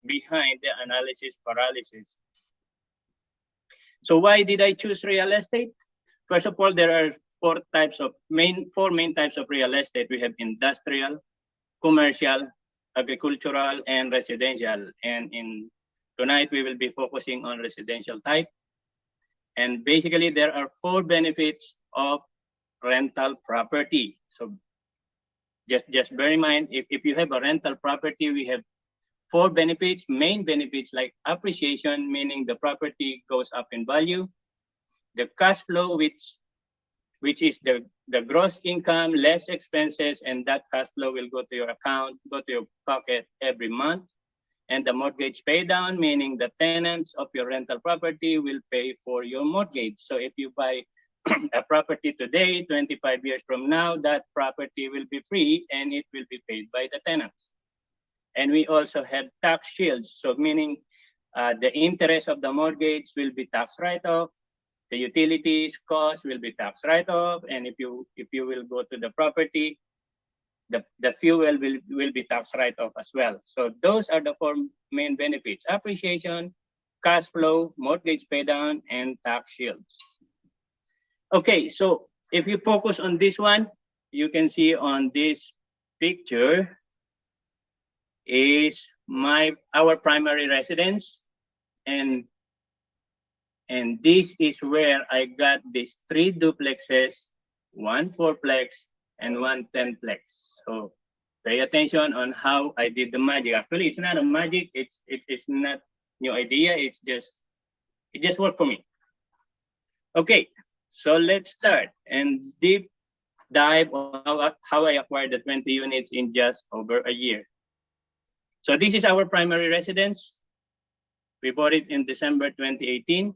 behind the analysis paralysis. So why did I choose real estate? First of all, there are four main types of real estate. We have industrial, commercial, agricultural, and residential. And tonight we will be focusing on residential type. And basically there are four benefits of rental property. So just bear in mind, if you have a rental property, we have four benefits, main benefits like appreciation, meaning the property goes up in value, the cash flow, which is the gross income, less expenses, and that cash flow will go to your account, go to your pocket every month. And the mortgage pay down, meaning the tenants of your rental property will pay for your mortgage. So if you buy a property today, 25 years from now, that property will be free and it will be paid by the tenants. And we also have tax shields. So meaning the interest of the mortgage will be tax write-off, the utilities cost will be tax write-off, and if you will go to the property, the fuel will be tax write-off as well. So those are the four main benefits: appreciation, cash flow, mortgage pay down, and tax shields. Okay, so if you focus on this one, you can see on this picture is our primary residence, and this is where I got these 3 duplexes, 1 4-plex, and 1 10-plex. So pay attention on how I did the magic. Actually, it's not a magic. It's not new idea. It just worked for me. Okay, so let's start and deep dive on how I acquired the 20 units in just over a year. So this is our primary residence. We bought it in December 2018.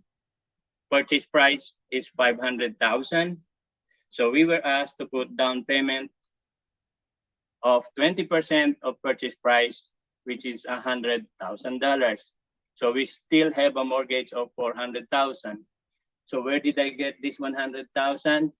Purchase price is $500,000. So we were asked to put down payment of 20% of purchase price, which is $100,000. So we still have a mortgage of $400,000. So where did I get this $100,000?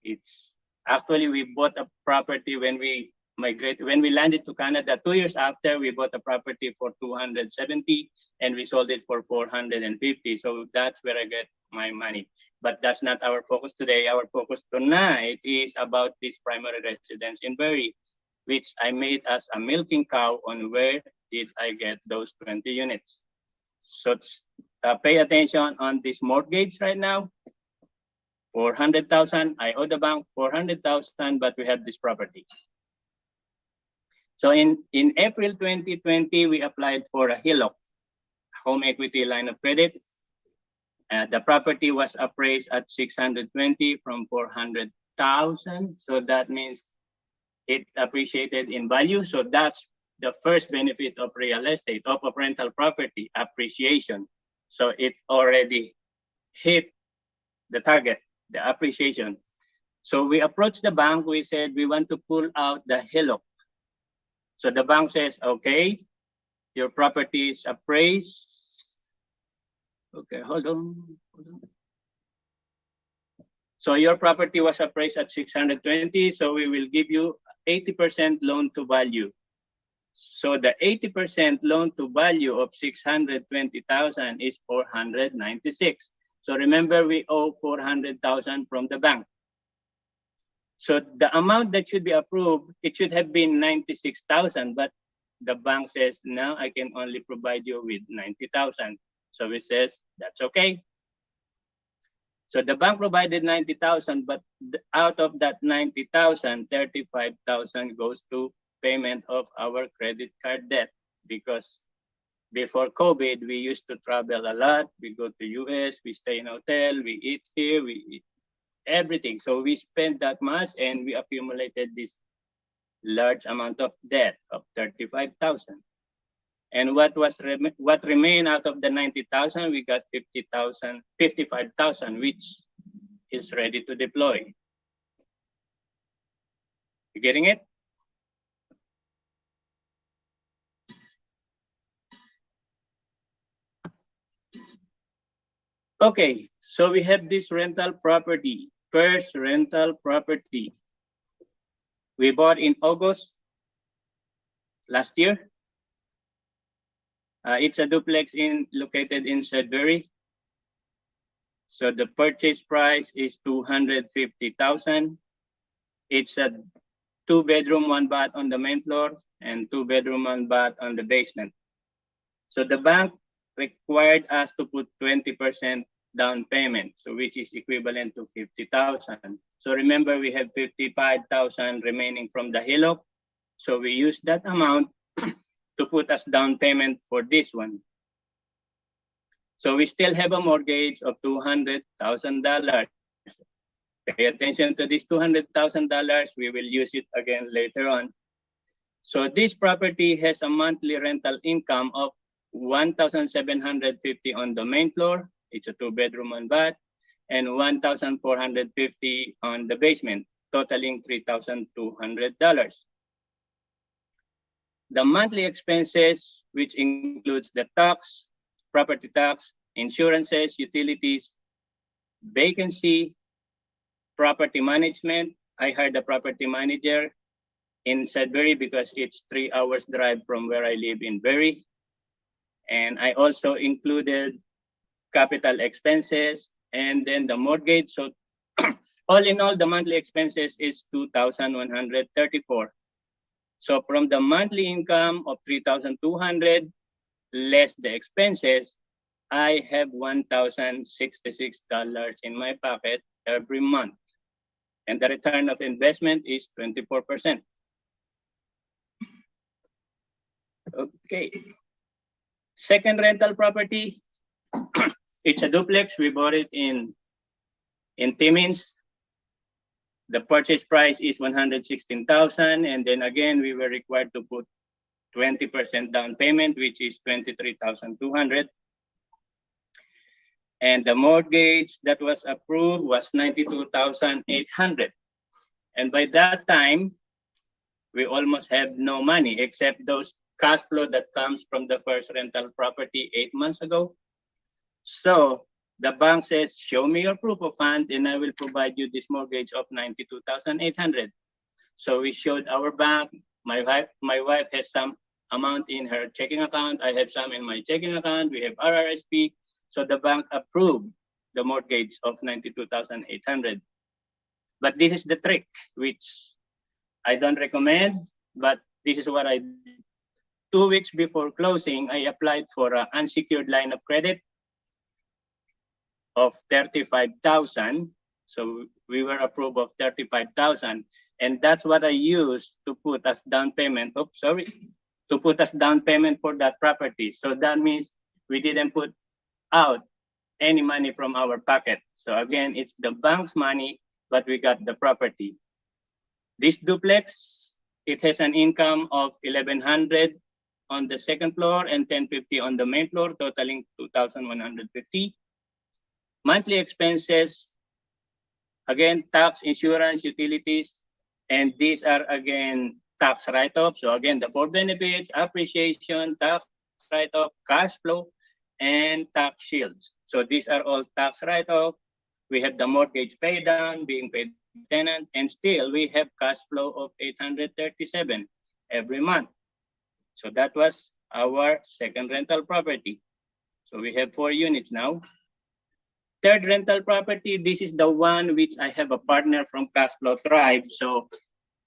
It's actually, we bought a property when we landed to Canada. 2 years after, we bought a property for $270 and we sold it for $450. So that's where I get my money. But that's not our focus today. Our focus tonight is about this primary residence in Berry, which I made as a milking cow on where did I get those 20 units. So pay attention on this mortgage right now. $400,000. I owe the bank $400,000, but we have this property. So in April 2020, we applied for a HELOC, home equity line of credit. The property was appraised at $620,000 from $400,000. So that means it appreciated in value. So that's the first benefit of real estate, of rental property, appreciation. So it already hit the target, the appreciation. So we approached the bank. We said we want to pull out the HELOC. So the bank says, okay, your property is appraised. Okay, hold on. So your property was appraised at $620,000. So we will give you 80% loan to value. So the 80% loan to value of $620,000 is $496,000. So remember, we owe $400,000 from the bank. So the amount that should be approved, it should have been $96,000, but the bank says, no, I can only provide you with $90,000. So we says, that's okay. So the bank provided $90,000, but out of that $90,000, $35,000 goes to payment of our credit card debt, because before COVID, we used to travel a lot. We go to US, we stay in a hotel, we eat here, we eat everything. So we spent that much and we accumulated this large amount of debt of $35,000. And what remained out of the $90,000, we got $55,000, which is ready to deploy. You getting it? Okay, so we have this rental property, first rental property. We bought in August last year. It's a duplex located in Sudbury. So the purchase price is $250,000. It's a 2-bedroom, 1 bath on the main floor and 2-bedroom, 1 bath on the basement. So the bank required us to put 20% down payment, so which is equivalent to 50,000. So remember, we have 55,000 remaining from the HELOC. So we use that amount to put as down payment for this one. So we still have a mortgage of $200,000. Pay attention to this $200,000. We will use it again later on. So this property has a monthly rental income of $1,750 on the main floor. It's a 2-bedroom, 1 bath, and $1,450 on the basement, totaling $3,200. The monthly expenses, which includes the tax, property tax, insurances, utilities, vacancy, property management. I hired a property manager in Sudbury because it's 3 hours drive from where I live in Bury. And I also included capital expenses and then the mortgage. So all in all, the monthly expenses is $2,134. So from the monthly income of $3,200 less the expenses, I have $1,066 in my pocket every month. And the return of investment is 24%. Okay. Second rental property, it's a duplex. We bought it in Timmins. The purchase price is $116,000, and then again we were required to put 20% down payment, which is $23,200. And the mortgage that was approved was $92,800. And by that time, we almost have no money except those cash flow that comes from the first rental property 8 months ago. So the bank says, show me your proof of fund and I will provide you this mortgage of $92,800. So we showed our bank. My wife has some amount in her checking account. I have some in my checking account. We have RRSP. So the bank approved the mortgage of $92,800. But this is the trick, which I don't recommend, but this is what I did. 2 weeks before closing, I applied for an unsecured line of credit of $35,000. So we were approved of $35,000. And that's what I used to put as down payment. To put as down payment for that property. So that means we didn't put out any money from our pocket. So again, it's the bank's money, but we got the property. This duplex, it has an income of $1,100 on the second floor and $1,050 on the main floor, totaling $2,150. Monthly expenses, again, tax, insurance, utilities, and these are again tax write-off. So again, the 4 benefits, appreciation, tax write-off, cash flow, and tax shields. So these are all tax write-off. We have the mortgage pay down, being paid tenant, and still we have cash flow of $837 every month. So that was our second rental property. So we have 4 units now. Third rental property, this is the one which I have a partner from Cashflow Tribe. So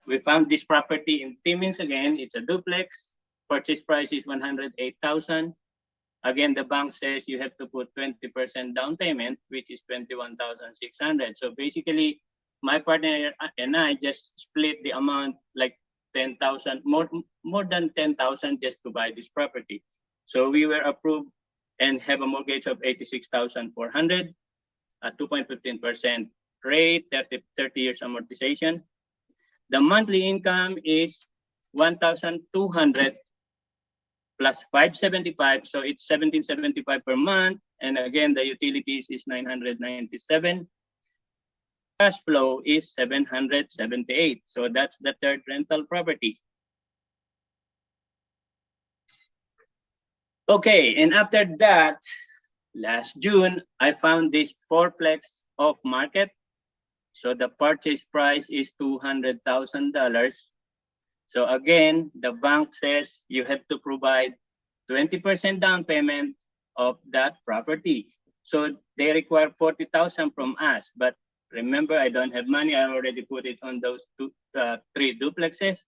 we found this property in Timmins again. It's a duplex. Purchase price is $108,000. Again, the bank says you have to put 20% down payment, which is $21,600. So basically, my partner and I just split the amount like 10,000, more than 10,000 just to buy this property. So we were approved and have a mortgage of $86,400, a 2.15% rate, 30 years amortization. The monthly income is $1,200 plus $575, so it's $1,775 per month. And again, the utilities is $997. Cash flow is $778. So that's the third rental property. Okay, and after that, last June, I found this 4-plex off market. So the purchase price is $200,000. So again, the bank says you have to provide 20% down payment of that property. So they require 40,000 from us. But remember, I don't have money. I already put it on those three duplexes.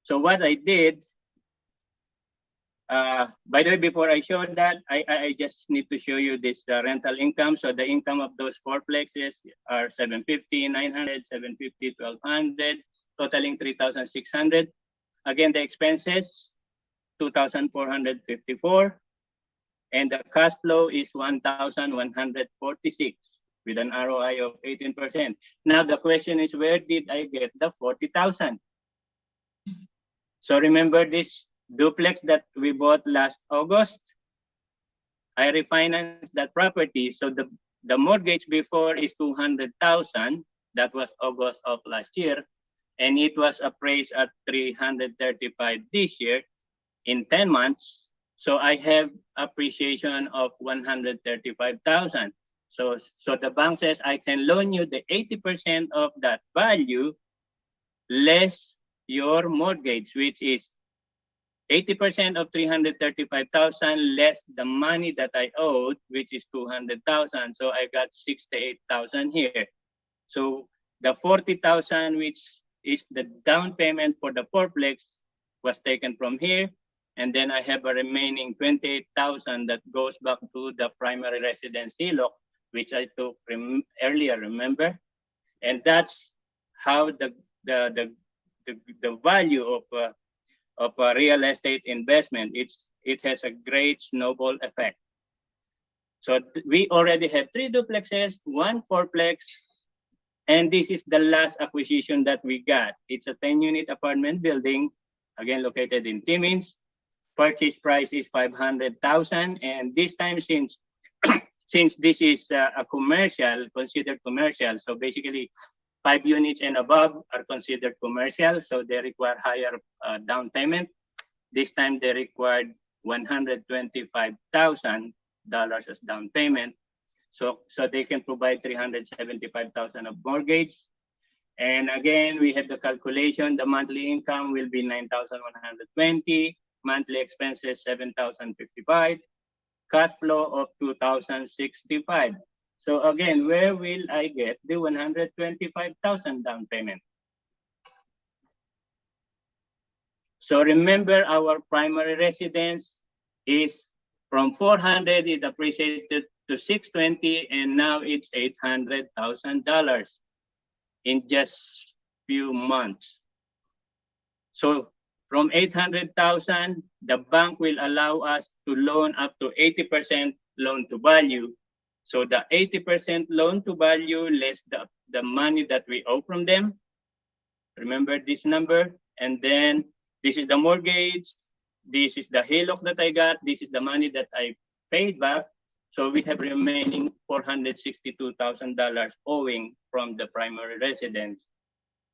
So what I did, by the way, before I show that, I just need to show you this rental income. So the income of those four plexes are 750, 900, 750, 1200, totaling 3,600. Again, the expenses, 2,454. And the cash flow is 1,146 with an ROI of 18%. Now the question is, where did I get the 40,000? So remember this duplex that we bought last August? I refinanced that property. So the mortgage before is 200,000. That was August of last year. And it was appraised at 335 this year in 10 months. So I have appreciation of 135,000. So the bank says I can loan you the 80% of that value less your mortgage, which is 80% of 335,000 less the money that I owed, which is 200,000. So I got 68,000 here. So the 40,000, which is the down payment for the fourplex, was taken from here. And then I have a remaining 28,000 that goes back to the primary residence HELOC, which I took earlier, remember? And that's how the value of a real estate investment, it has a great snowball effect. So we already have 3 duplexes, 1 fourplex, and this is the last acquisition that we got. It's a 10-unit apartment building, again located in Timmins. Purchase price is 500,000, and this time since since this is a commercial, considered commercial, so basically 5 units and above are considered commercial, so they require higher down payment. This time they required $125,000 as down payment, so they can provide 375,000 of mortgage. And again, we have the calculation. The monthly income will be 9,120. Monthly expenses 7,055, cash flow of 2,065. So again, where will I get the 125,000 down payment? So remember, our primary residence is from 400, it appreciated to 620, and now it's $800,000 in just few months. So from 800,000, the bank will allow us to loan up to 80% loan to value. So the 80% loan to value less the money that we owe from them. Remember this number. And then this is the mortgage. This is the HELOC that I got. This is the money that I paid back. So we have remaining $462,000 owing from the primary residence.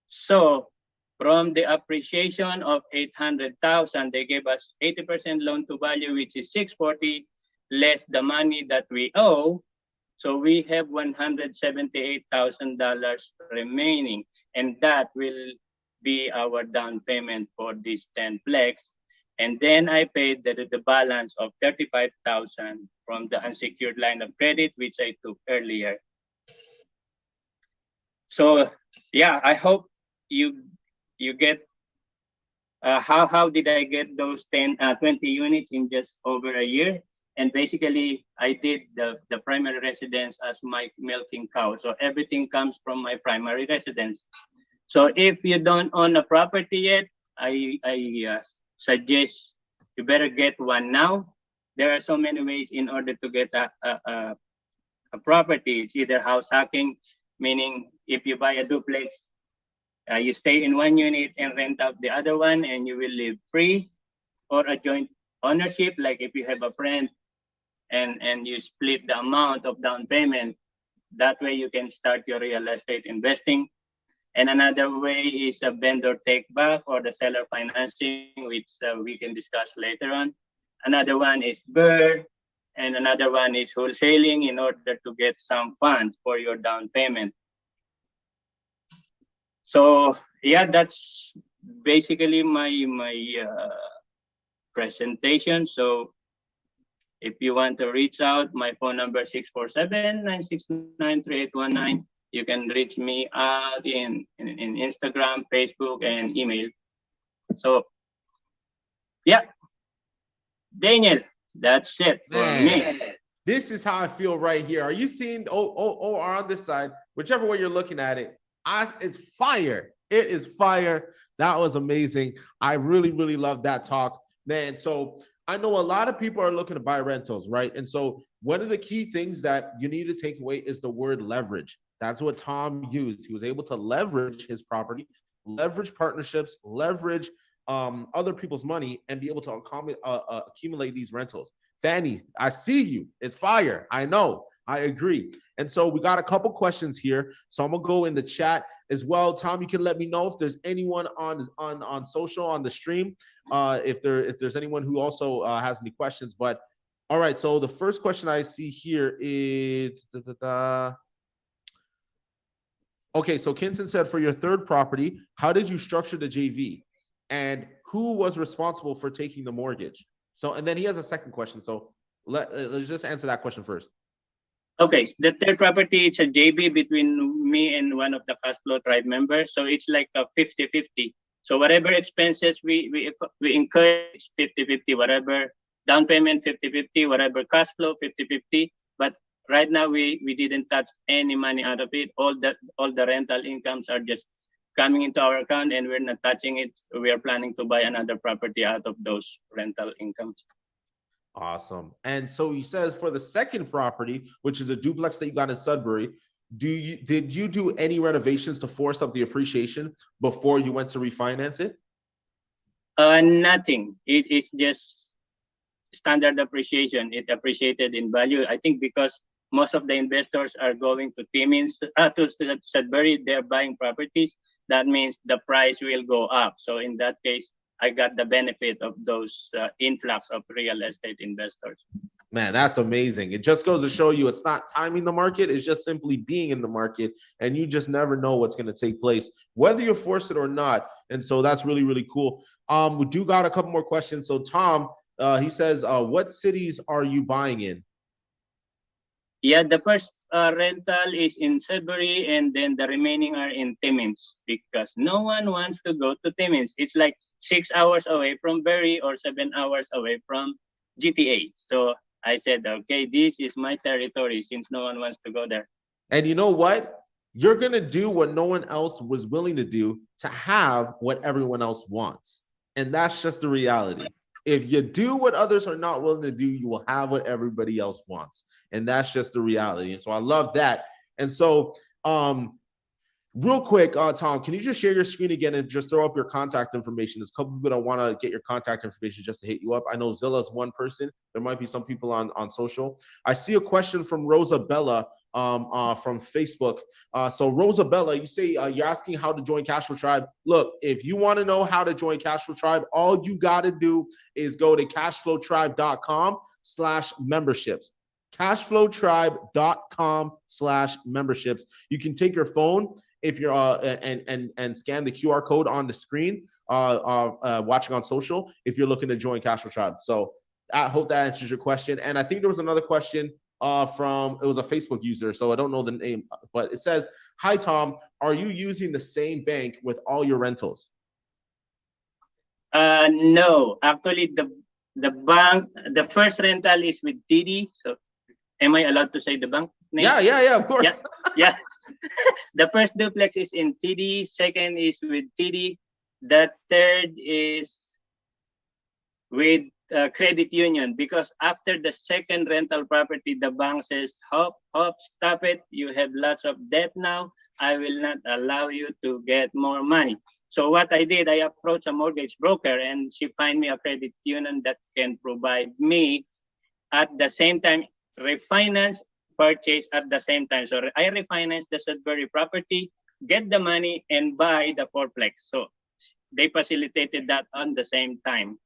So from the appreciation of 800,000, they gave us 80% loan to value, which is 640, less the money that we owe. So we have $178,000 remaining, and that will be our down payment for this 10 plex. And then I paid the balance of 35,000 from the unsecured line of credit, which I took earlier. So yeah, I hope you get how did I get those 20 units in just over a year. And basically I did the primary residence as my milking cow. So everything comes from my primary residence. So if you don't own a property yet, I suggest you better get one now. There are so many ways in order to get a property. It's either house hacking, meaning if you buy a duplex, you stay in one unit and rent out the other one and you will live free, or a joint ownership, like if you have a friend and you split the amount of down payment, that way you can start your real estate investing. And another way is a vendor take back or the seller financing, which we can discuss later on. Another one is BRRRR, and another one is wholesaling in order to get some funds for your down payment. So yeah, that's basically my presentation. So if you want to reach out, my phone number 647-969-3819. You can reach me out in Instagram, Facebook, and email. So yeah, Daniel, that's it for me. Man, this is how I feel right here. Are you seeing or on this side, whichever way you're looking at it? It's fire. It is fire. That was amazing. I really, really love that talk, man. So I know a lot of people are looking to buy rentals, right? And so one of the key things that you need to take away is the word leverage. That's what Tom used. He was able to leverage his property, leverage partnerships, leverage other people's money, and be able to accumulate these rentals. Fanny, I see you. It's fire. I know. I agree. And so we got a couple questions here. So I'm gonna go in the chat as well. Tom, you can let me know if there's anyone on social on the stream, if there's anyone who also has any questions. But all right. So the first question I see here is okay. So Kinson said, for your third property, how did you structure the JV, and who was responsible for taking the mortgage? So, and then he has a second question. So let's just answer that question first. Okay, the third property, it's a JV between me and one of the Cashflow tribe members. So it's like a 50-50. So whatever expenses we incur, it's 50-50. Whatever down payment, 50-50. Whatever cash flow, 50-50. But right now we didn't touch any money out of it. All the rental incomes are just coming into our account, and we're not touching it. We are planning to buy another property out of those rental incomes. Awesome. And so he says, for the second property, which is a duplex that you got in Sudbury, did you do any renovations to force up the appreciation before you went to refinance it? Nothing. It is just standard appreciation. It appreciated in value. I think because most of the investors are going to Timmins, to Sudbury, they're buying properties. That means the price will go up. So in that case, I got the benefit of those influx of real estate investors. Man, that's amazing. It just goes to show you it's not timing the market, it's just simply being in the market, and you just never know what's going to take place, whether you force it or not. And so that's really, really cool. We do got a couple more questions. So Tom, he says, what cities are you buying in? Yeah, the first rental is in Sudbury, and then the remaining are in Timmins, because no one wants to go to Timmins. It's like 6 hours away from Berry or 7 hours away from GTA. So I said, okay, this is my territory since no one wants to go there. And you know what? You're going to do what no one else was willing to do to have what everyone else wants. And that's just the reality. If you do what others are not willing to do, you will have what everybody else wants. And that's just the reality. And so I love that. And so real quick, Tom, can you just share your screen again and just throw up your contact information? There's a couple people that want to get your contact information just to hit you up. I know Zilla's one person. There might be some people on social. I see a question from Rosabella from Facebook. So Rosabella, you say you're asking how to join Cashflow Tribe. Look, if you want to know how to join Cashflow Tribe, all you got to do is go to cashflowtribe.com/memberships. Cashflowtribe.com/memberships. You can take your phone if you're and scan the QR code on the screen watching on social if you're looking to join Cashflow Tribe. So I hope that answers your question. And I think there was another question from, it was a Facebook user, so I don't know the name, but it says, hi Tom, are you using the same bank with all your rentals? No, actually the bank, the first rental is with TD. So am I allowed to say the bank name? Yeah, of course. Yeah. The first duplex is in TD, second is with TD, the third is with credit union, because after the second rental property, the bank says, hop, stop it. You have lots of debt now. I will not allow you to get more money. So what I did, I approached a mortgage broker, and she find me a credit union that can provide me at the same time refinance, purchase at the same time. So I refinance the Sudbury property, get the money, and buy the fourplex. So they facilitated that on the same time.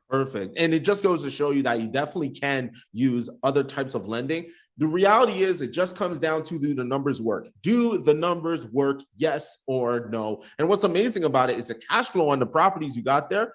Perfect. And it just goes to show you that you definitely can use other types of lending. The reality is it just comes down to do the numbers work. Do the numbers work? Yes or no? And what's amazing about it is the cash flow on the properties you got there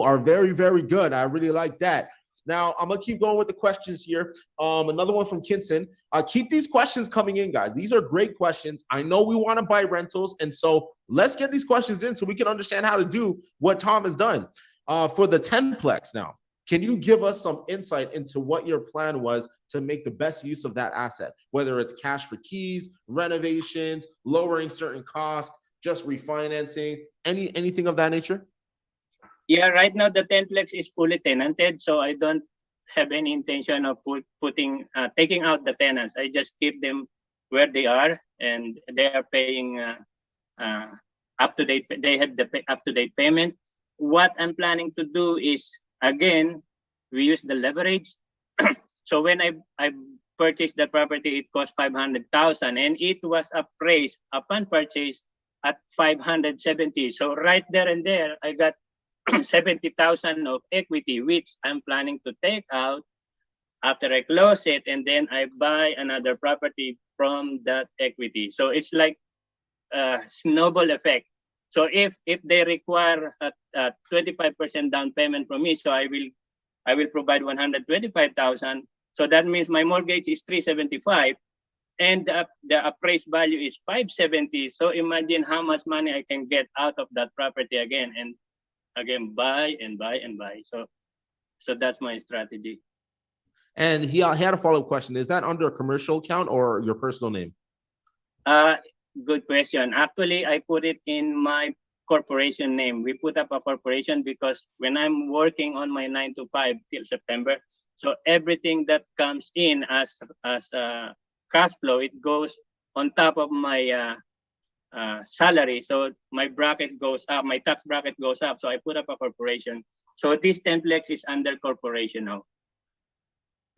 are very, very good. I really like that. Now, I'm going to keep going with the questions here. Another one from Kinson. Keep these questions coming in, guys. These are great questions. I know we want to buy rentals, and so let's get these questions in so we can understand how to do what Tom has done. For the 10plex now, can you give us some insight into what your plan was to make the best use of that asset, whether it's cash for keys, renovations, lowering certain costs, just refinancing, anything of that nature? Yeah, right now the Tenplex is fully tenanted, so I don't have any intention of taking out the tenants. I just keep them where they are, and they are paying uh, up to date. They have the up to date payment. What I'm planning to do is, again, we use the leverage. So when I purchased the property, it cost 500,000, and it was appraised upon purchase at 570. So right there and there, I got 70,000 of equity, which I'm planning to take out after I close it, and then I buy another property from that equity. So it's like a snowball effect. So if they require a 25% down payment from me, so I will provide 125,000. So that means my mortgage is 375, and the appraised value is 570. So imagine how much money I can get out of that property again, and again buy and buy and buy. So that's my strategy. And he had a follow-up question. Is that under a commercial account or your personal name? Good question. Actually, I put it in my corporation name. We put up a corporation because when I'm working on my 9 to 5 till September, so everything that comes in as cash flow, it goes on top of my salary. So my bracket goes up, my tax bracket goes up. So I put up a corporation. So this Tenplex is under corporation now.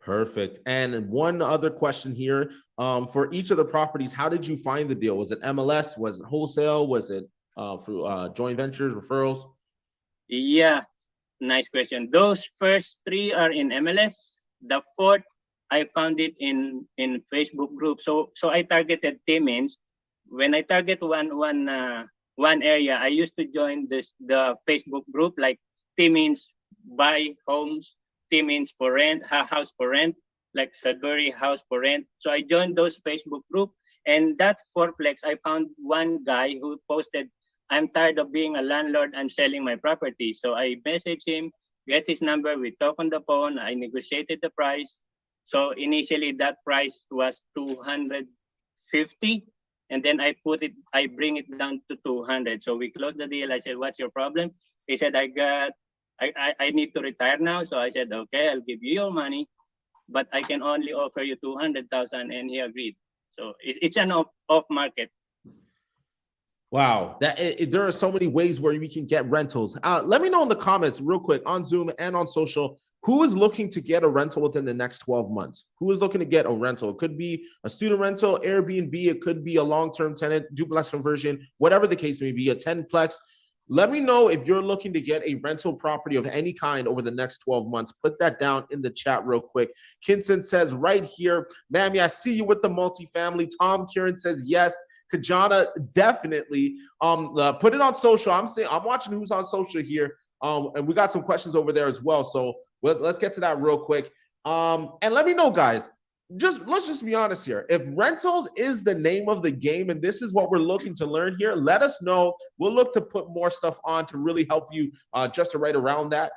Perfect. And one other question here. For each of the properties, how did you find the deal? Was it MLS? Was it wholesale? Was it through joint ventures, referrals? Yeah, nice question. Those first three are in MLS. The fourth, I found it in Facebook group. So I targeted Timmins. When I target one area, I used to join the Facebook group like Timmins buy homes, Timmins for rent, house for rent, like Sudbury house for rent. So I joined those Facebook group, and that fourplex, I found one guy who posted, "I'm tired of being a landlord. I'm selling my property." So I messaged him, get his number. We talked on the phone. I negotiated the price. So initially that price was 250. And then I bring it down to 200. So we closed the deal. I said, "What's your problem?" He said, I need to retire now. So I said, "Okay, I'll give you your money, but I can only offer you 200,000." And he agreed. So it's an off market. Wow, there are so many ways where we can get rentals. Let me know in the comments real quick on Zoom and on social, who is looking to get a rental within the next 12 months? Who is looking to get a rental? It could be a student rental, Airbnb, it could be a long-term tenant, duplex conversion, whatever the case may be, a 10plex. Let me know if you're looking to get a rental property of any kind over the next 12 months. Put that down in the chat real quick. Kinson says right here, "Mammy, I see you with the multifamily." Tom Kieran says yes. Kajana, definitely. Put it on social. I'm watching who's on social here. And we got some questions over there as well. So let's get to that real quick. And let me know, guys. Let's just be honest here. If rentals is the name of the game and this is what we're looking to learn here, let us know. We'll look to put more stuff on to really help you just to right around that.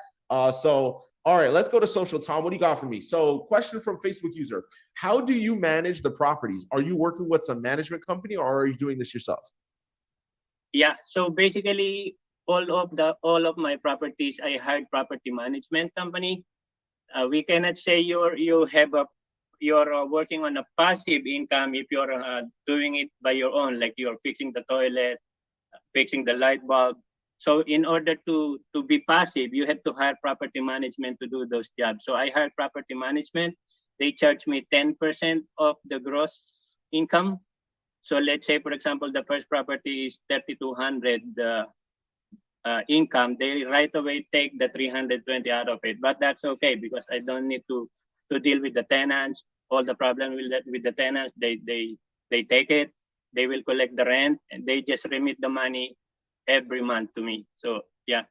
All right, let's go to social. Tom, what do you got for me? So question from Facebook user. How do you manage the properties? Are you working with some management company or are you doing this yourself? Yeah, so basically all of my properties, I hired property management company. We cannot say you're working on a passive income if you're doing it by your own, like you're fixing the toilet, fixing the light bulb. So in order to be passive, you have to hire property management to do those jobs. So I hired property management. They charge me 10% of the gross income. So let's say, for example, the first property is 3,200 income. They right away take the 320 out of it. But that's okay because I don't need to deal with the tenants all the problem with the tenants. They take it, they will collect the rent, and they just remit the money every month to me. So yeah.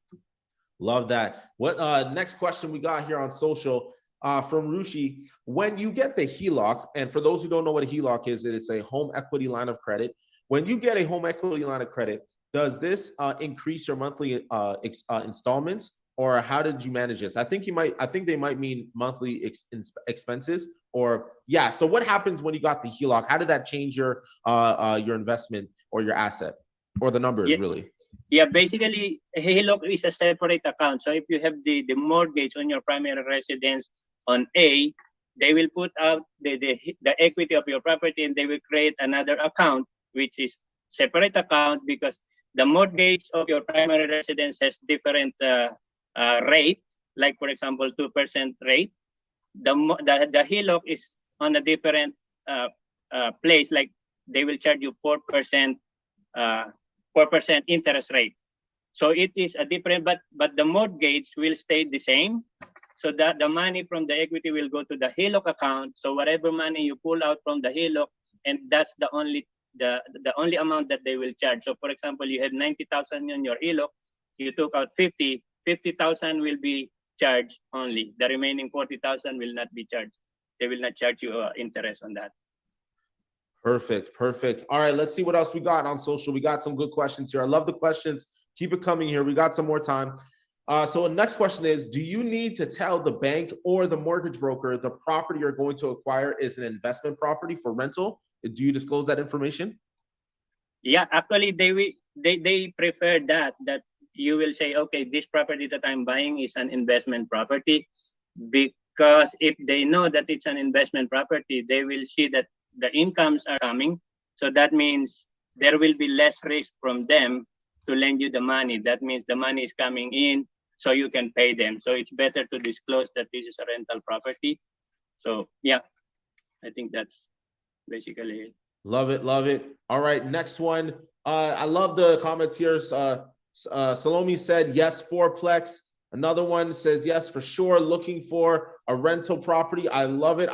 Love that. What next question we got here on social from Rushi. When you get the HELOC, and for those who don't know what a HELOC is, it is a home equity line of credit. When you get a home equity line of credit, does this increase your monthly installments, or how did you manage this? I think they might mean monthly expenses, or yeah. So what happens when you got the HELOC? How did that change your investment or your asset or the numbers really? Yeah, basically, HELOC is a separate account. So if you have the mortgage on your primary residence on A, they will put out the equity of your property, and they will create another account, which is separate account, because the mortgage of your primary residence has different rate. Like for example, 2% rate. The HELOC is on a different place. Like they will charge you 4%. 4% interest rate. So it is a different, but the mortgage will stay the same. So that the money from the equity will go to the HELOC account. So whatever money you pull out from the HELOC, and that's the only amount that they will charge. So for example, you have 90,000 in your HELOC, you took out 50,000 will be charged only. The remaining 40,000 will not be charged. They will not charge you interest on that. Perfect. All right, let's see what else we got on social. We got some good questions here. I love the questions. Keep it coming here. We got some more time. So the next question is, do you need to tell the bank or the mortgage broker the property you're going to acquire is an investment property for rental? Do you disclose that information? Yeah, actually they prefer that you will say, okay, this property that I'm buying is an investment property, because if they know that it's an investment property, they will see that the incomes are coming. So that means there will be less risk from them to lend you the money. That means the money is coming in, so you can pay them. So it's better to disclose that this is a rental property. So yeah, I think that's basically it. Love it. All right, next one. I love the comments here. Salome said yes, fourplex. Another one says yes, for sure, looking for a rental property. I love it.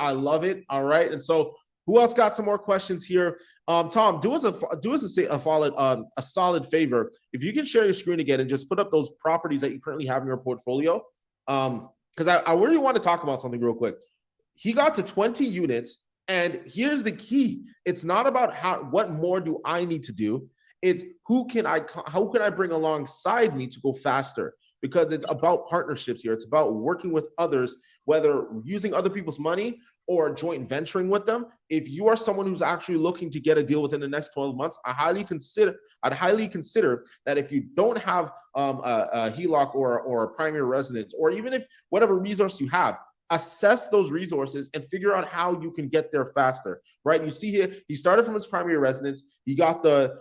All right, and so who else got some more questions here? Tom, do us a solid favor. If you can share your screen again and just put up those properties that you currently have in your portfolio, because I really want to talk about something real quick. He got to 20 units, and here's the key. It's not about what more do I need to do. It's how can I bring alongside me to go faster? Because it's about partnerships here. It's about working with others, whether using other people's money or joint venturing with them. If you are someone who's actually looking to get a deal within the next 12 months, I'd highly consider that if you don't have a HELOC or a primary residence, or even if whatever resource you have, assess those resources and figure out how you can get there faster, right? You see here, he started from his primary residence. He got the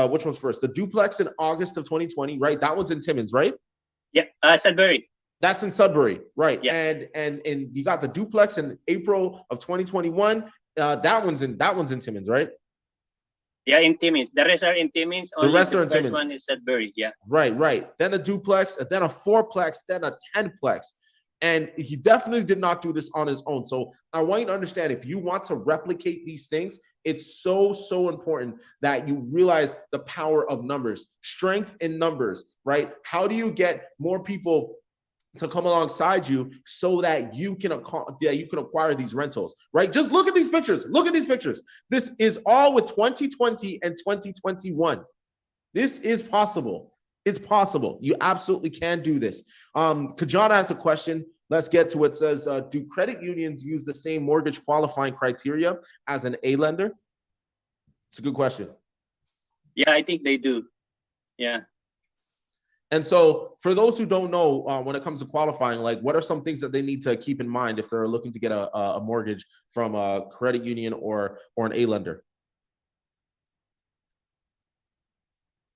which one's first? The duplex in August of 2020, right? That one's in Timmins, right? Yeah, Sudbury. That's in Sudbury, right? Yeah. And you got the duplex in April of 2021. That one's in Timmins, right? Yeah, in Timmins. The rest are in Timmins. The rest are in Timmins. Timmins. One is Sudbury. Yeah. Right. Then a duplex, then a fourplex, then a 10plex. And he definitely did not do this on his own. So I want you to understand, if you want to replicate these things, it's so important that you realize the power of numbers, strength in numbers, right? How do you get more people to come alongside you so that you can acquire these rentals, right? Just look at these pictures. This is all with 2020 and 2021. This is possible. It's possible. You absolutely can do this. Kajana has a question. Let's get to it. It says, do credit unions use the same mortgage qualifying criteria as an A lender? It's a good question. Yeah, I think they do. Yeah. And so for those who don't know, when it comes to qualifying, like what are some things that they need to keep in mind if they're looking to get a mortgage from a credit union or an A lender?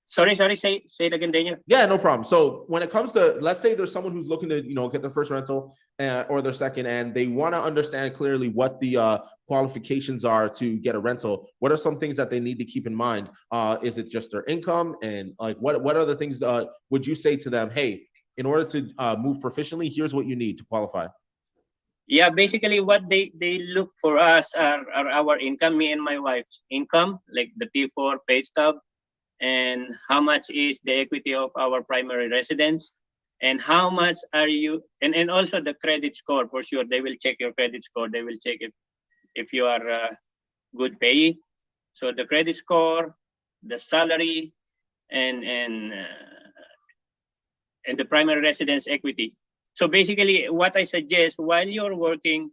Sorry, say it again, Daniel. Yeah, no problem. So when it comes to, let's say there's someone who's looking to, get their first rental or their second, and they want to understand clearly what the qualifications are to get a rental. What are some things that they need to keep in mind? Is it just their income, and like what other things would you say to them? Hey, in order to move proficiently, here's what you need to qualify. Yeah, basically what they look for us are our income, me and my wife's income, like the T4 pay stub, and how much is the equity of our primary residence, and how much are you, and also the credit score. For sure they will check your credit score, they will check if you are good payee. So the credit score, the salary, and the primary residence equity. So basically, what I suggest while you're working,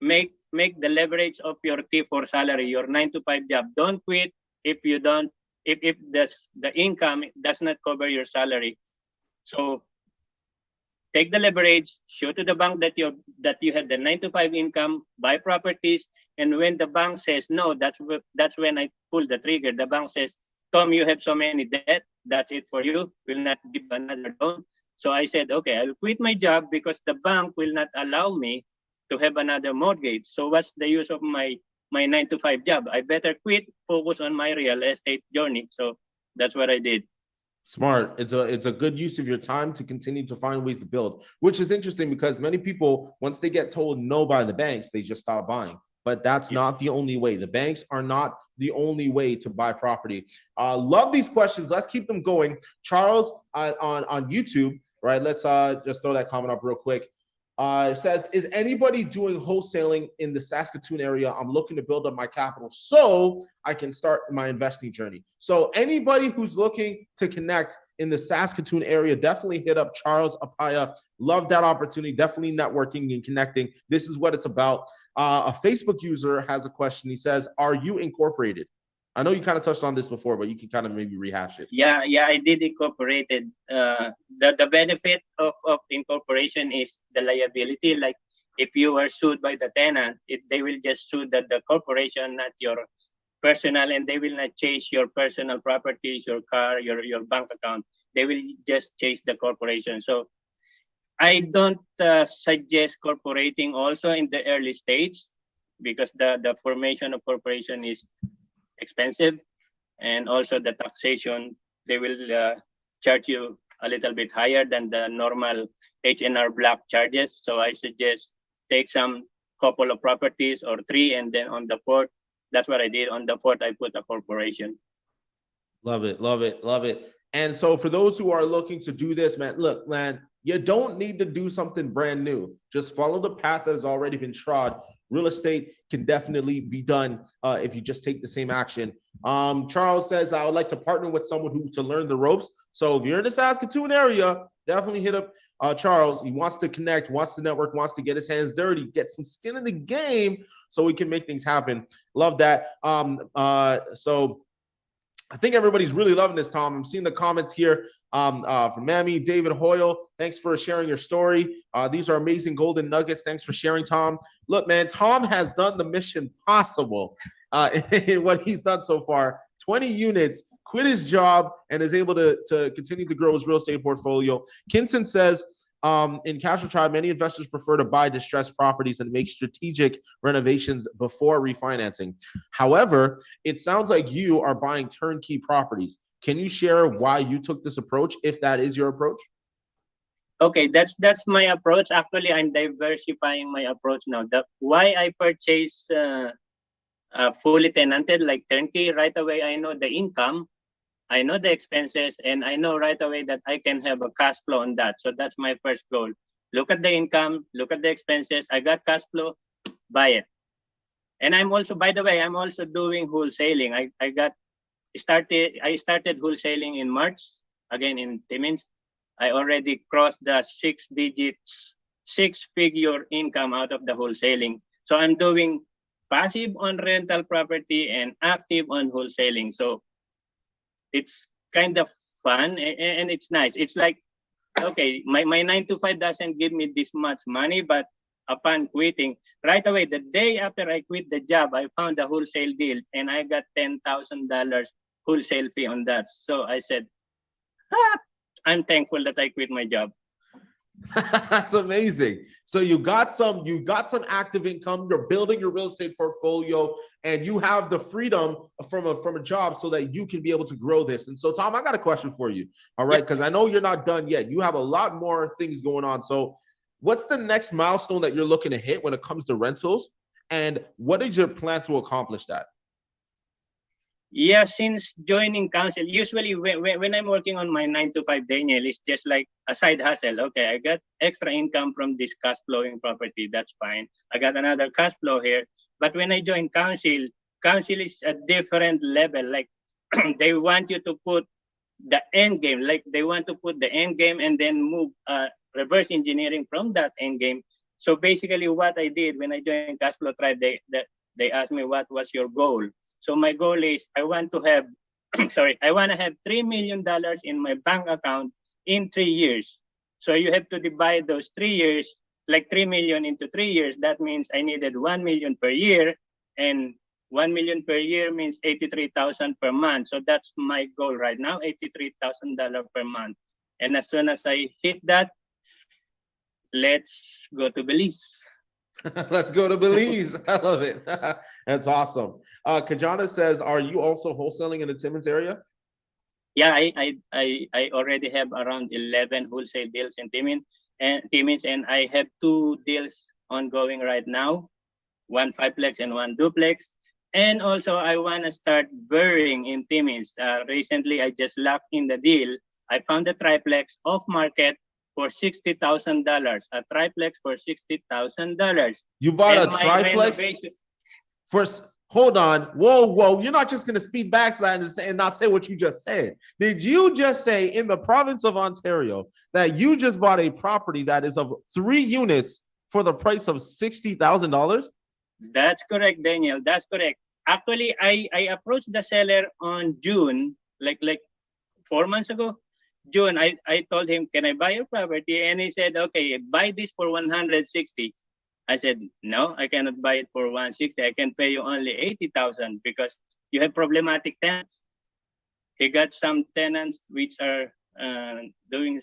make the leverage of your T4 salary, your 9 to 5 job. Don't quit if you don't, if the income does not cover your salary. So take the leverage, show to the bank that you have the 9 to 5 income, buy properties, and when the bank says no, that's when I pull the trigger. The bank says, Tom, you have so many debt, that's it for you. Will not give you another loan. So I said, okay, I'll quit my job because the bank will not allow me to have another mortgage. So what's the use of my 9 to 5 job? I better quit, focus on my real estate journey. So that's what I did. Smart. It's a good use of your time to continue to find ways to build, which is interesting because many people, once they get told no by the banks, they just stop buying. But that's Yeah. not the only way. The banks are not the only way to buy property. Love these questions. Let's keep them going. Charles on YouTube, right? Let's just throw that comment up real quick. It says, is anybody doing wholesaling in the Saskatoon area? I'm looking to build up my capital so I can start my investing journey. So anybody who's looking to connect in the Saskatoon area, definitely hit up Charles Apaya. Love that opportunity. Definitely networking and connecting. This is what it's about. A Facebook user has a question. He says, are you incorporated? I know you kind of touched on this before, but you can kind of maybe rehash it. Yeah, I did incorporated. The benefit of incorporation is the liability. Like if you are sued by the tenant, they will just sue the corporation, not your personal, and they will not chase your personal properties, your car, your bank account. They will just chase the corporation. So I don't suggest corporating also in the early stage because the formation of corporation is expensive, and also the taxation, they will charge you a little bit higher than the normal H&R block charges. So I suggest take some couple of properties or three, and then on the fourth, that's what I did. On the fourth, I put a corporation. Love it, love it, love it. And so for those who are looking to do this, man, look, man, you don't need to do something brand new. Just follow the path that has already been trod. Real estate can definitely be done if you just take the same action. Charles says, I would like to partner with someone who to learn the ropes. So if you're in the Saskatoon area, definitely hit up Charles. He wants to connect, wants to network, wants to get his hands dirty, get some skin in the game so we can make things happen. Love that. So I think everybody's really loving this, Tom. I'm seeing the comments here from Mammy, David Hoyle. Thanks for sharing your story. These are amazing golden nuggets. Thanks for sharing, Tom. Look, man, Tom has done the mission possible in what he's done so far. 20 units, quit his job, and is able to continue to grow his real estate portfolio. Kinson says, in Cashflow Tribe, many investors prefer to buy distressed properties and make strategic renovations before refinancing. However, it sounds like you are buying turnkey properties. Can you share why you took this approach, if that is your approach? Okay, that's my approach. Actually, I'm diversifying my approach now. The why I purchase fully tenanted like turnkey, right away I know the income, I know the expenses, and I know right away that I can have a cash flow on that. So that's my first goal. Look at the income, look at the expenses. I got cash flow, buy it. And I'm also, by the way, I'm also doing wholesaling. I started wholesaling in March, again in Timmins. I already crossed the 6 digits, 6-figure income out of the wholesaling. So I'm doing passive on rental property and active on wholesaling. So it's kind of fun and it's nice. It's like, okay, my 9 to 5 doesn't give me this much money, but upon quitting, right away, the day after I quit the job, I found a wholesale deal and I got $10,000 wholesale fee on that. So I said, I'm thankful that I quit my job. That's amazing. So you got some active income, you're building your real estate portfolio, and you have the freedom from a job so that you can be able to grow this. And so, Tom, I got a question for you. All right, because I know you're not done yet. You have a lot more things going on. So What's the next milestone that you're looking to hit when it comes to rentals? And what is your plan to accomplish that? Yeah, since joining council, usually when I'm working on my 9 to 5, Daniel, it's just like a side hustle. Okay, I got extra income from this cash flowing property. That's fine. I got another cash flow here. But when I join council, council is a different level. Like they want you to put the end game. Like they want to put the end game and then move reverse engineering from that end game. So basically, what I did when I joined Cashflow Tribe, they asked me what was your goal. So my goal is I want to have, sorry, I want to have $3 million in my bank account in 3 years. So you have to divide those 3 years, like 3 million into 3 years. That means I needed 1 million per year, and 1 million per year means 83,000 per month. So that's my goal right now, $83,000 per month. And as soon as I hit that, let's go to Belize. Let's go to Belize. I love it. That's awesome. Kajana says, are you also wholesaling in the Timmins area? Yeah, I already have around 11 wholesale deals in Timmins, and I have 2 deals ongoing right now, one 5-plex and one duplex. And also, I want to start burying in Timmins. Recently, I just locked in the deal. I found a triplex off market for $60,000. A triplex for $60,000. You bought And a my triplex renovation. for, hold on. Whoa. You're not just going to speed back and not say what you just said. Did you just say in the province of Ontario that you just bought a property that is of 3 units for the price of $60,000? That's correct, Daniel. That's correct. Actually, I approached the seller on June, like 4 months ago. June, I told him, can I buy your property? And he said, okay, buy this for 160. I said, no, I cannot buy it for 160. I can pay you only 80,000 because you have problematic tenants. He got some tenants which are doing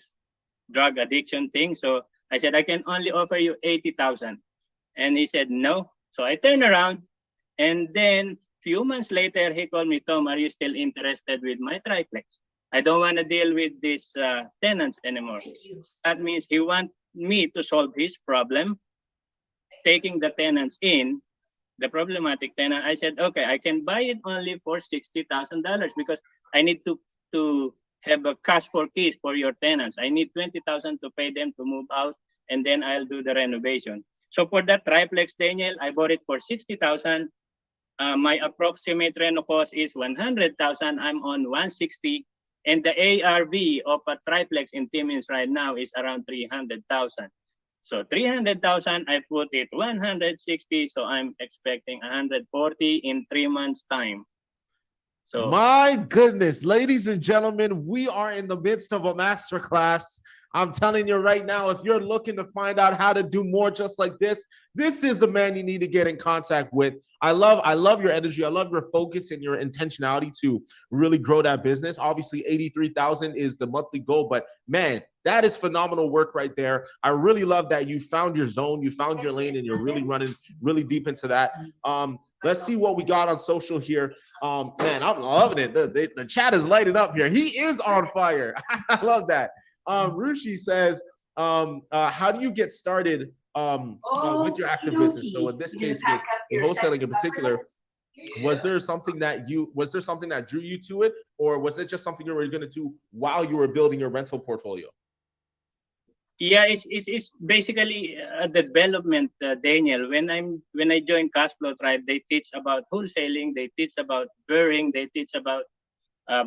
drug addiction thing. So I said, I can only offer you 80,000. And he said, no. So I turned around, and then few months later, he called me, Tom, are you still interested with my triplex? I don't want to deal with these tenants anymore. That means he wants me to solve his problem, taking the tenants in, the problematic tenant. I said, okay, I can buy it only for $60,000 because I need to have a cash for keys for your tenants. I need 20,000 to pay them to move out, and then I'll do the renovation. So for that triplex, Daniel, I bought it for 60,000. My approximate reno cost is 100,000. I'm on 160, and the ARV of a triplex in Timmins right now is around 300,000. So 300,000, I put it 160, so I'm expecting 140 in 3 months' time. So my goodness, ladies and gentlemen, we are in the midst of a masterclass. I'm telling you right now, if you're looking to find out how to do more just like this is the man you need to get in contact with. I love your energy. I love your focus and your intentionality to really grow that business. Obviously, 83,000 is the monthly goal, but man, that is phenomenal work right there. I really love that you found your zone, you found your lane, and you're really running really deep into that. Let's see what we got on social here. Man, I'm loving it. The chat is lighting up here. He is on fire. I love that. Rushi says, how do you get started with your active business? So in this case, with wholesaling in particular, was there something that drew you to it, or was it just something you were going to do while you were building your rental portfolio? yeah, it's basically a development, Daniel. When I joined Cashflow Tribe, they teach about wholesaling, they teach about burying, they teach about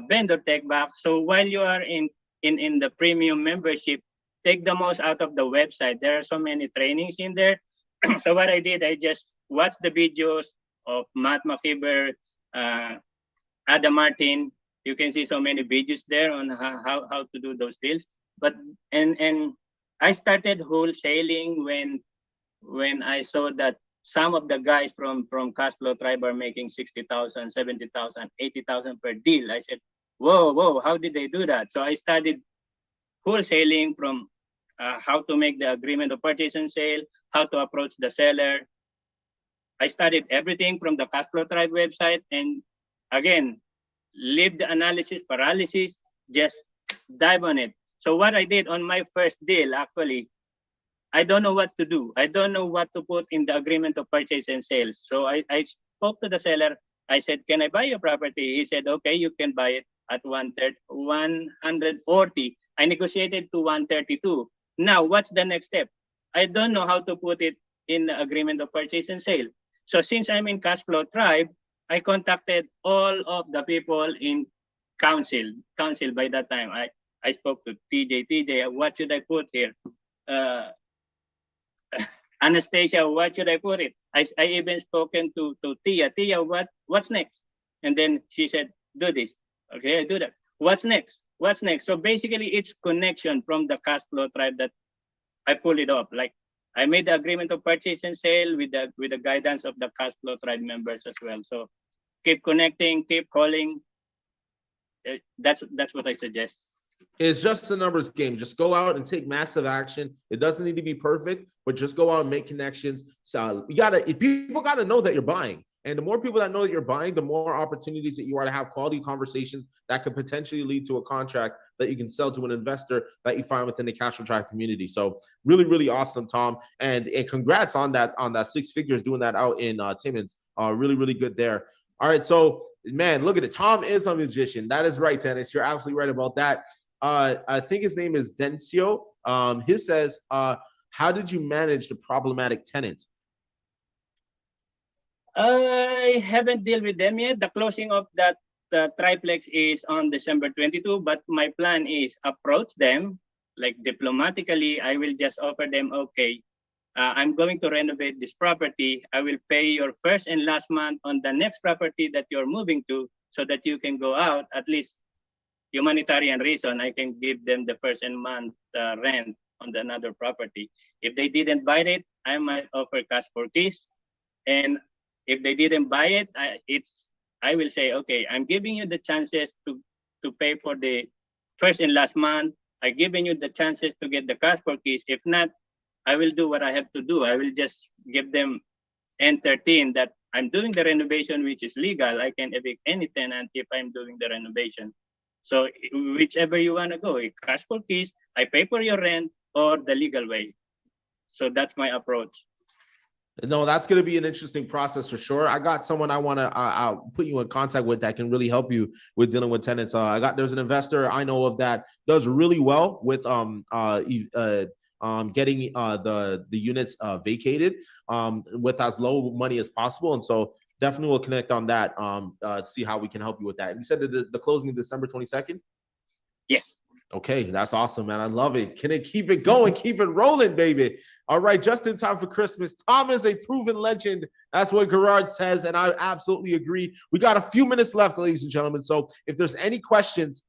vendor take back. So while you are in the premium membership, take the most out of the website. There are so many trainings in there. So what I did, I just watched the videos of Matt McKeever, Adam Martin. You can see so many videos there on how to do those deals. But and I started wholesaling when I saw that some of the guys from Cashflow Tribe are making 60,000, 70,000, 80,000 per deal. I said, whoa, how did they do that? So I studied wholesaling from how to make the agreement of purchase and sale, how to approach the seller. I studied everything from the Cashflow Tribe website, and again, leave the analysis paralysis, just dive on it. So what I did on my first deal, actually, I don't know what to do. I don't know what to put in the agreement of purchase and sales. So I spoke to the seller. I said, can I buy your property? He said, okay, you can buy it at 140. I negotiated to 132. Now, what's the next step? I don't know how to put it in the agreement of purchase and sale. So since I'm in Cashflow Tribe, I contacted all of the people in council. Council by that time, I spoke to TJ, what should I put here? Anastasia, what should I put it? I even spoken to Tia. Tia, what's next? And then she said, do this. Okay, I do that. What's next? What's next? So basically, it's connection from the cash flow tribe that I pull it off. Like I made the agreement of purchase and sale with the guidance of the cash flow tribe members as well. So keep connecting, keep calling. That's what I suggest. It's just a numbers game. Just go out and take massive action. It doesn't need to be perfect, but just go out and make connections. So people gotta know that you're buying. And the more people that know that you're buying, the more opportunities that you are to have quality conversations that could potentially lead to a contract that you can sell to an investor that you find within the Cashflow Tribe community. So really, really awesome, Tom. And congrats on that 6 figures doing that out in Timmins. Really, really good there. All right, so man, look at it. Tom is a magician. That is right, Dennis. You're absolutely right about that. I think his name is Dencio. He says, how did you manage the problematic tenant? I haven't dealt with them yet. The closing of that triplex is on December 22, but my plan is approach them like diplomatically. I will just offer them, okay, I'm going to renovate this property. I will pay your first and last month on the next property that you're moving to so that you can go out. At least humanitarian reason, I can give them the first and month rent on the another property. If they didn't buy it, I might offer cash for keys. And if they didn't buy it, I will say, okay, I'm giving you the chances to pay for the first and last month. I'm giving you the chances to get the cash for keys. If not, I will do what I have to do. I will just give them N13 that I'm doing the renovation, which is legal. I can evict any tenant if I'm doing the renovation. So whichever you want to go, cash for keys, I pay for your rent, or the legal way. So that's my approach. No, that's going to be an interesting process for sure. I got someone I want to I'll put you in contact with that can really help you with dealing with tenants. There's an investor I know of that does really well with getting the units vacated with as low money as possible. And so definitely we'll connect on that. See how we can help you with that. And you said that the closing is December 22nd? Yes. Okay, that's awesome, man. I love it. Can it keep it going? Keep it rolling, baby. All right, just in time for Christmas. Tom is a proven legend. That's what Gerard says, and I absolutely agree. We got a few minutes left, ladies and gentlemen. So if there's any questions,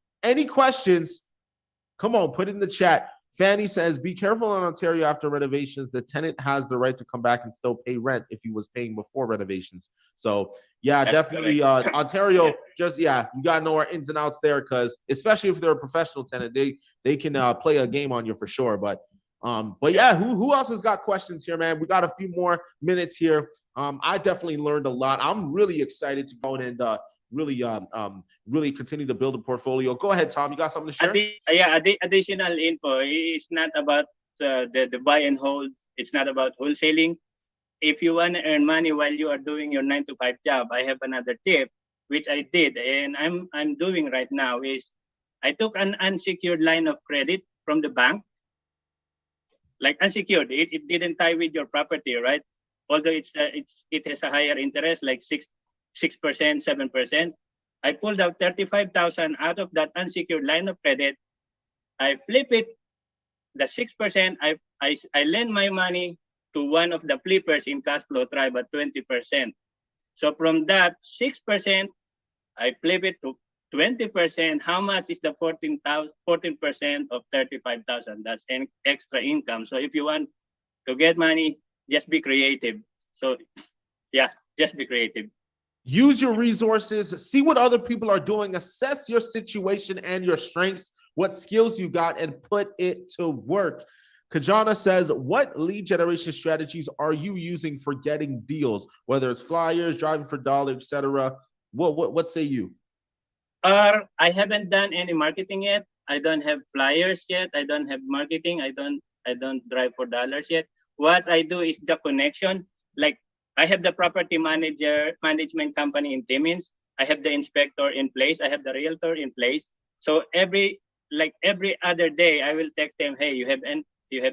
come on, put it in the chat. Fanny says, be careful in Ontario after renovations. The tenant has the right to come back and still pay rent if he was paying before renovations. So yeah, that's definitely Ontario, you got to know our ins and outs there, because especially if they're a professional tenant, they can play a game on you for sure. But yeah, who else has got questions here, man? We got a few more minutes here. I definitely learned a lot. I'm really excited to go and really continue to build a portfolio. Go ahead, Tom. You got something to share? Additional info. It's not about the buy and hold. It's not about wholesaling. If you want to earn money while you are doing your 9-to-5 job, I have another tip, which I did and I'm doing right now. Is I took an unsecured line of credit from the bank, like unsecured. It didn't tie with your property, right? Although it has a higher interest, like 6%, 7%. I pulled out 35,000 out of that unsecured line of credit. I flip it, the 6%. I lend my money to one of the flippers in Cashflow Tribe at 20%. So from that 6%, I flip it to 20%. How much is the 14% of 35,000? That's an extra income. So if you want to get money, just be creative. So yeah, just be creative. Use your resources, see what other people are doing, assess your situation and your strengths, what skills you got, and put it to work. Kajana says, what lead generation strategies are you using for getting deals, whether it's flyers, driving for dollar, etc.? What say you? I haven't done any marketing yet. I don't have flyers yet. I don't have marketing. I don't I don't drive for dollars yet. What I do is the connection. Like I have the property management company in Timmins. I have the inspector in place. I have the realtor in place. So every other day, I will text them, hey, you have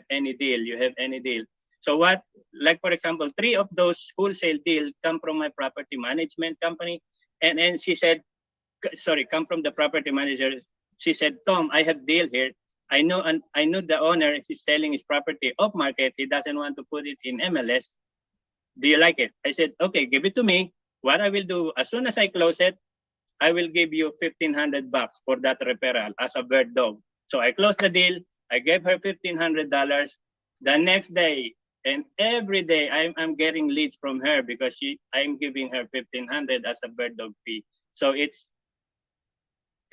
any deal? You have any deal? So what, like for example, three of those wholesale deals come from my property management company, and she said, sorry, come from the property manager. She said, Tom, I have deal here. I know the owner is selling his property off market. He doesn't want to put it in MLS. Do you like it? I said, okay, give it to me. What I will do, as soon as I close it, I will give you $1,500 for that referral as a bird dog. So I closed the deal. I gave her $1,500. The next day and every day, I'm getting leads from her because I'm giving her $1,500 as a bird dog fee. So it's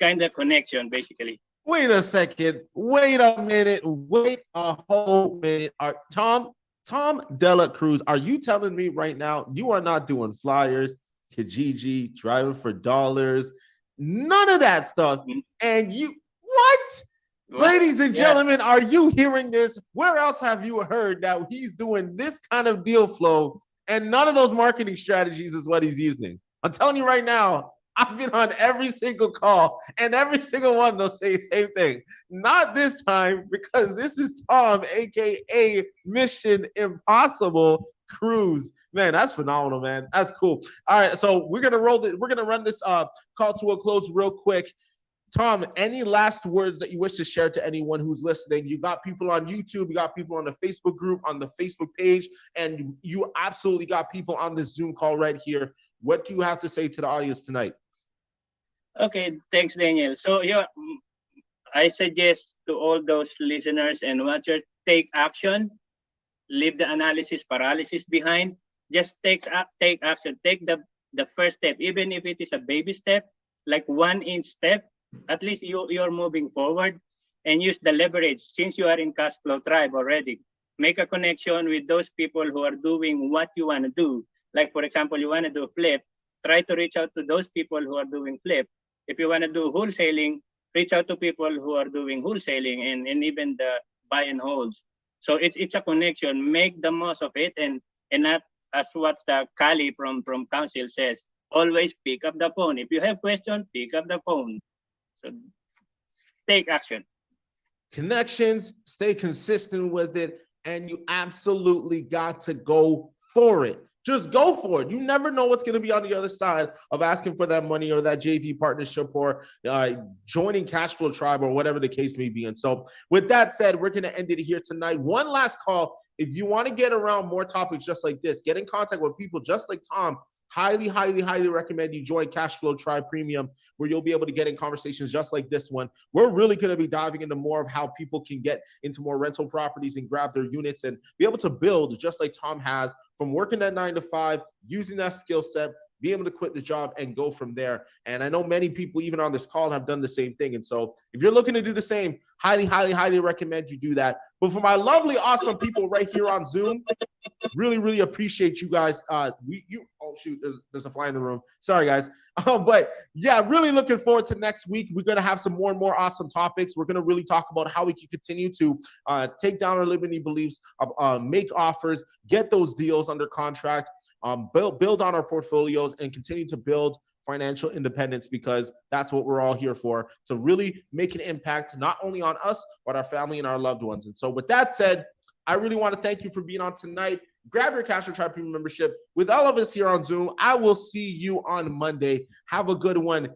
kind of connection basically. Wait a second. Wait a minute. Wait a whole minute. Tom De La Cruz, are you telling me right now you are not doing flyers, Kijiji, driving for dollars, none of that stuff? And what? Ladies and gentlemen, are you hearing this? Where else have you heard that he's doing this kind of deal flow and none of those marketing strategies is what he's using? I'm telling you right now, I've been on every single call and every single one of them say the same thing. Not this time, because this is Tom, aka Mission Impossible Cruz. Man, that's phenomenal, man. That's cool. All right, so we're gonna run this call to a close real quick. Tom, any last words that you wish to share to anyone who's listening? You got people on YouTube, you got people on the Facebook group, on the Facebook page, and you absolutely got people on this Zoom call right here. What do you have to say to the audience tonight? Okay, thanks, Daniel. So I suggest to all those listeners and watchers, take action, leave the analysis paralysis behind. Just take action. Take the first step, even if it is a baby step, like 1-inch step. At least you're moving forward, and use the leverage since you are in Cashflow Tribe already. Make a connection with those people who are doing what you want to do. Like for example, you want to do flip. Try to reach out to those people who are doing flip. If you want to do wholesaling, reach out to people who are doing wholesaling and even the buy and holds. So it's a connection. Make the most of it, and not as what the Kali from Council says. Always pick up the phone. If you have questions, pick up the phone. So take action. Connections, stay consistent with it, and you absolutely got to go for it. Just go for it. You never know what's going to be on the other side of asking for that money or that JV partnership or joining Cashflow Tribe or whatever the case may be. And so with that said, we're going to end it here tonight. One last call. If you want to get around more topics just like this, get in contact with people just like Tom, highly, highly, highly recommend you join Cashflow Tribe Premium, where you'll be able to get in conversations just like this one. We're really going to be diving into more of how people can get into more rental properties and grab their units and be able to build just like Tom has, from working at 9 to 5, using that skill set, be able to quit the job and go from there. And I know many people, even on this call, have done the same thing. And so if you're looking to do the same, highly, highly, highly recommend you do that. But for my lovely, awesome people right here on Zoom, really, really appreciate you guys. Oh shoot, there's a fly in the room. Sorry, guys. But yeah, really looking forward to next week. We're gonna have some more and more awesome topics. We're gonna really talk about how we can continue to take down our limiting beliefs, make offers, get those deals under contract, build on our portfolios, and continue to build financial independence, because that's what we're all here for, to really make an impact not only on us, but our family and our loved ones. And so with that said, I really want to thank you for being on tonight. Grab your Cashflow Tribe Premium membership. With all of us here on Zoom, I will see you on Monday. Have a good one.